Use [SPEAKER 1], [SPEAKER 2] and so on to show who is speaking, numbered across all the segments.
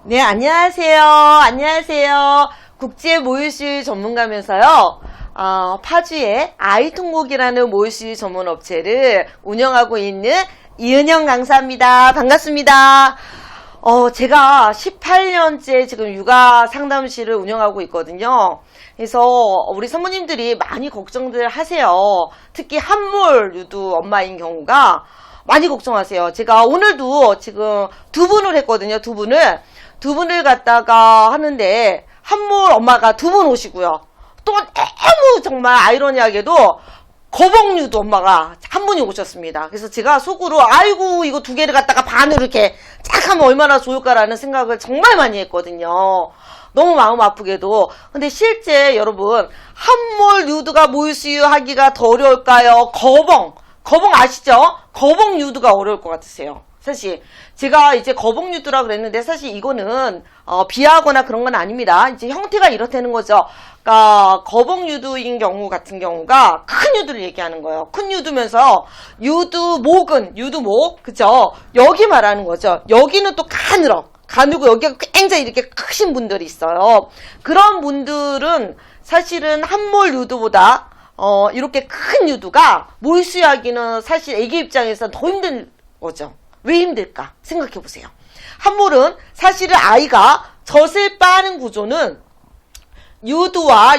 [SPEAKER 1] 네, 안녕하세요. 안녕하세요. 국제 모유수유 전문가면서요. 파주의 아이통목이라는 모유수유 전문 업체를 운영하고 있는 이은영 강사입니다. 반갑습니다. 제가 18년째 지금 육아 상담실을 운영하고 있거든요. 그래서 우리 사모님들이 많이 걱정들 하세요. 특히 함몰 유두 엄마인 경우가 많이 걱정하세요. 제가 오늘도 지금 두 분을 했거든요. 두 분을 갖다가 하는데 함몰 엄마가 두 분 오시고요. 또 너무 정말 아이러니하게도 거봉유도 엄마가 한 분이 오셨습니다. 그래서 제가 속으로 아이고 이거 두 개를 갖다가 반으로 이렇게 쫙 하면 얼마나 좋을까라는 생각을 정말 많이 했거든요. 너무 마음 아프게도. 근데 실제 여러분 함몰 유두가 모유수유하기가 더 어려울까요? 거봉 아시죠? 거봉 유두가 어려울 것 같으세요. 사실 제가 이제 거봉 유두라 그랬는데 사실 이거는 비하하거나 그런 건 아닙니다. 이제 형태가 이렇다는 거죠. 그러니까 거봉 유두인 경우 같은 경우가 큰 유두를 얘기하는 거예요. 큰 유두면서 유두목은 유두목 그죠? 여기 말하는 거죠. 여기는 또 가늘고 여기가 굉장히 이렇게 크신 분들이 있어요. 그런 분들은 사실은 함몰 유두보다 이렇게 큰 유두가 모유수유하기는 사실 아기 입장에서 더 힘든 거죠. 왜 힘들까 생각해 보세요. 함몰은 사실은 아이가 젖을 빠는 구조는 유두와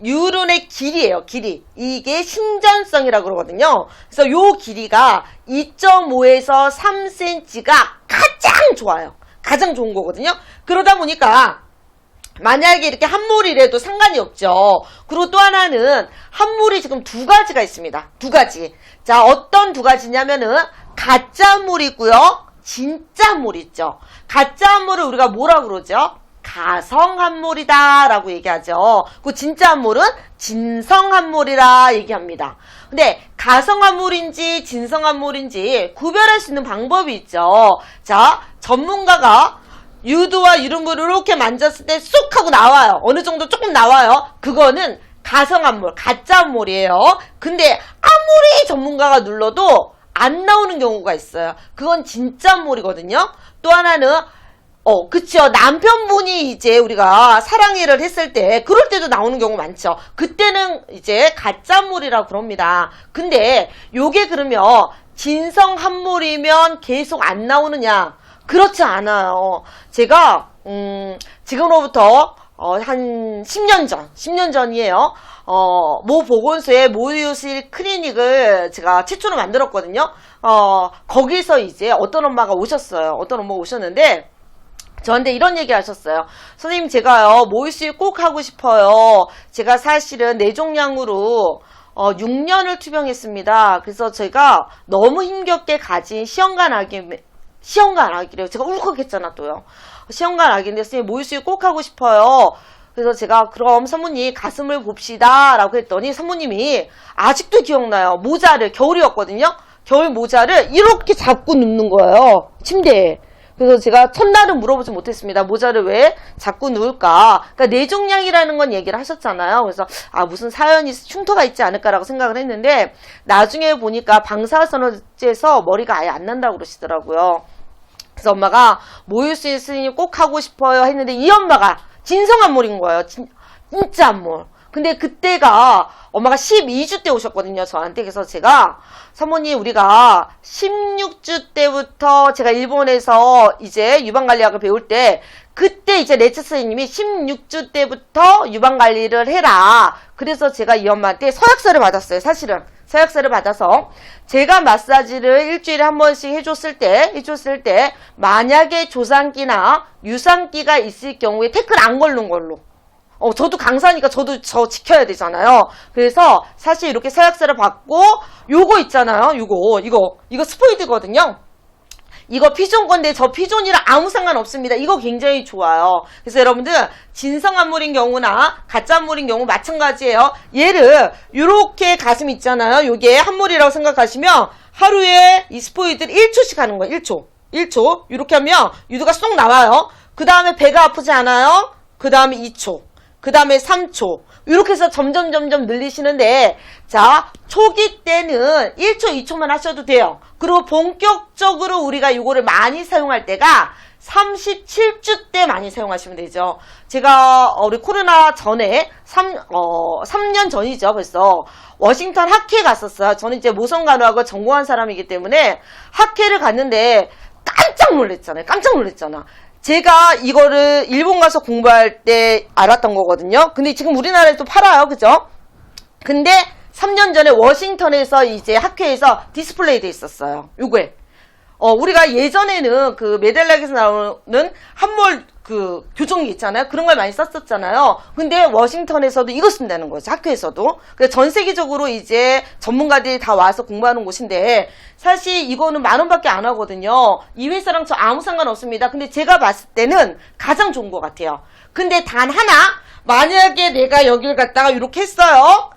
[SPEAKER 1] 유륜의 길이에요. 길이. 이게 신전성이라고 그러거든요. 그래서 요 길이가 2.5에서 3cm가 가장 좋아요. 가장 좋은 거거든요. 그러다 보니까 만약에 이렇게 함몰이라도 상관이 없죠. 그리고 또 하나는 함몰이 지금 두 가지가 있습니다. 두 가지. 자, 어떤 두 가지냐면은 가짜 함몰이 있고요. 진짜 함몰이 있죠. 가짜 함몰을 우리가 뭐라 그러죠? 가성 함몰이다 라고 얘기하죠. 그 진짜 함몰은 진성 함몰이라 얘기합니다. 근데 가성 함몰인지 진성 함몰인지 구별할 수 있는 방법이 있죠. 자, 전문가가 유두와 유륜물을 이렇게 만졌을 때 쑥 하고 나와요. 어느 정도 조금 나와요. 그거는 가성 함몰, 가짜 함몰이에요. 근데 아무리 전문가가 눌러도 안 나오는 경우가 있어요. 그건 진짜 함몰이거든요. 또 하나는 그쵸. 남편분이 이제 우리가 사랑해를 했을 때 그럴 때도 나오는 경우 많죠. 그때는 이제 가짜 함몰이라고 그럽니다. 근데 요게 그러면 진성 함몰이면 계속 안 나오느냐? 그렇지 않아요. 제가 지금으로부터 한 10년 전이에요. 모 보건소에 모유수유 클리닉을 제가 최초로 만들었거든요. 거기서 이제 어떤 엄마가 오셨어요. 어떤 엄마가 오셨는데 저한테 이런 얘기 하셨어요. 선생님 제가요 모유수유 꼭 하고 싶어요. 제가 사실은 내종량으로 6년을 투병했습니다. 그래서 제가 너무 힘겹게 가진 시험관 아기래요. 제가 울컥했잖아 또요. 시험관 아기인데 선생님 모유수유 꼭 하고 싶어요. 그래서 제가 그럼 사모님 가슴을 봅시다 라고 했더니 사모님이 아직도 기억나요. 모자를 겨울이었거든요. 겨울 모자를 이렇게 잡고 눕는 거예요. 침대에. 그래서 제가 첫날은 물어보지 못했습니다. 모자를 왜 자꾸 누울까? 그러니까 내종량이라는 건 얘기를 하셨잖아요. 그래서 무슨 사연이 흉터가 있지 않을까라고 생각을 했는데 나중에 보니까 방사선호제에서 머리가 아예 안 난다고 그러시더라고요. 그래서 엄마가 모유수유 선생님 꼭 하고 싶어요 했는데 이 엄마가 진성 함몰인 거예요. 진짜 함몰. 근데 그때가 엄마가 12주 때 오셨거든요. 저한테. 그래서 제가 사모님 우리가 16주 때부터 제가 일본에서 이제 유방관리학을 배울 때 그때 이제 레츠 선생님이 16주 때부터 유방관리를 해라. 그래서 제가 이 엄마한테 서약서를 받았어요. 사실은. 서약서를 받아서 제가 마사지를 일주일에 한 번씩 해줬을 때 만약에 조상기나 유산기가 있을 경우에 태클 안 걸는 걸로. 저도 강사니까 저도 저 지켜야 되잖아요. 그래서 사실 이렇게 서약서를 받고 요거 있잖아요. 이거 스포이드거든요. 이거 피존 건데 저 피존이랑 아무 상관 없습니다. 이거 굉장히 좋아요. 그래서 여러분들 진성 함몰인 경우나 가짜 함몰인 경우 마찬가지예요. 얘를 이렇게 가슴 있잖아요. 요게 함몰이라고 생각하시면 하루에 이 스포이드를 1초씩 하는 거예요. 1초 이렇게 하면 유두가 쏙 나와요. 그 다음에 배가 아프지 않아요? 그 다음에 2초 그 다음에 3초 이렇게 해서 점점 늘리시는데 자 초기 때는 1초 2초만 하셔도 돼요. 그리고 본격적으로 우리가 이거를 많이 사용할 때가 37주 때 많이 사용하시면 되죠. 제가 우리 코로나 전에 3년 전이죠. 벌써 워싱턴 학회에 갔었어요. 저는 이제 모성간호학을 전공한 사람이기 때문에 학회를 갔는데 깜짝 놀랐잖아. 제가 이거를 일본 가서 공부할 때 알았던 거거든요. 근데 지금 우리나라에도 팔아요. 그죠? 근데 3년 전에 워싱턴에서 이제 학회에서 디스플레이 돼 있었어요. 요게. 우리가 예전에는 그 메달락에서 나오는 한몰 그 교정기 있잖아요. 그런 걸 많이 썼었잖아요. 근데 워싱턴에서도 이거 쓴다는 거죠. 학교에서도. 그래서 전 세계적으로 이제 전문가들이 다 와서 공부하는 곳인데 사실 이거는 10,000원밖에 안 하거든요. 이 회사랑 저 아무 상관없습니다. 근데 제가 봤을 때는 가장 좋은 것 같아요. 근데 단 하나, 만약에 내가 여기를 갖다가 이렇게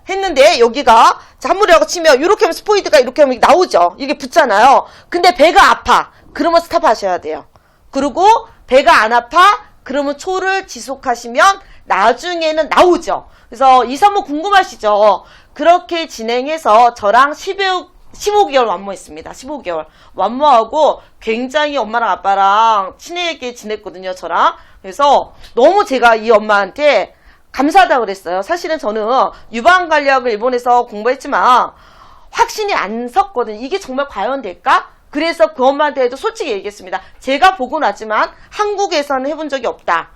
[SPEAKER 1] 했는데 여기가 자, 한물이라고 치면 이렇게 하면 스포이드가 이렇게 하면 나오죠. 이게 붙잖아요. 근데 배가 아파. 그러면 스탑하셔야 돼요. 그리고 배가 안 아파? 그러면 초를 지속하시면 나중에는 나오죠. 그래서 이 산모 궁금하시죠? 그렇게 진행해서 저랑 15개월 완모했습니다. 15개월. 완모하고 굉장히 엄마랑 아빠랑 친하게 지냈거든요. 저랑. 그래서 너무 제가 이 엄마한테 감사하다고 그랬어요. 사실은 저는 유방관리학을 일본에서 공부했지만 확신이 안 섰거든요. 이게 정말 과연 될까? 그래서 그 엄마한테도 솔직히 얘기했습니다. 제가 보고 나지만 한국에서는 해본 적이 없다.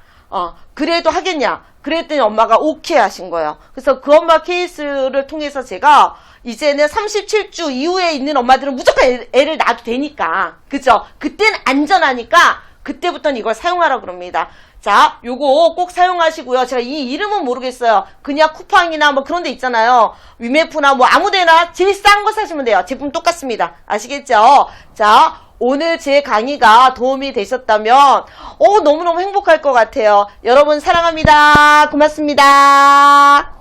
[SPEAKER 1] 그래도 하겠냐? 그랬더니 엄마가 오케이 하신 거예요. 그래서 그 엄마 케이스를 통해서 제가 이제는 37주 이후에 있는 엄마들은 무조건 애를 낳아도 되니까. 그죠? 그때는 안전하니까 그때부터는 이걸 사용하라고 그럽니다. 자, 요거 꼭 사용하시고요. 제가 이 이름은 모르겠어요. 그냥 쿠팡이나 뭐 그런 데 있잖아요. 위메프나 뭐 아무데나 제일 싼 거 사시면 돼요. 제품 똑같습니다. 아시겠죠? 자, 오늘 제 강의가 도움이 되셨다면 너무너무 행복할 것 같아요. 여러분 사랑합니다. 고맙습니다.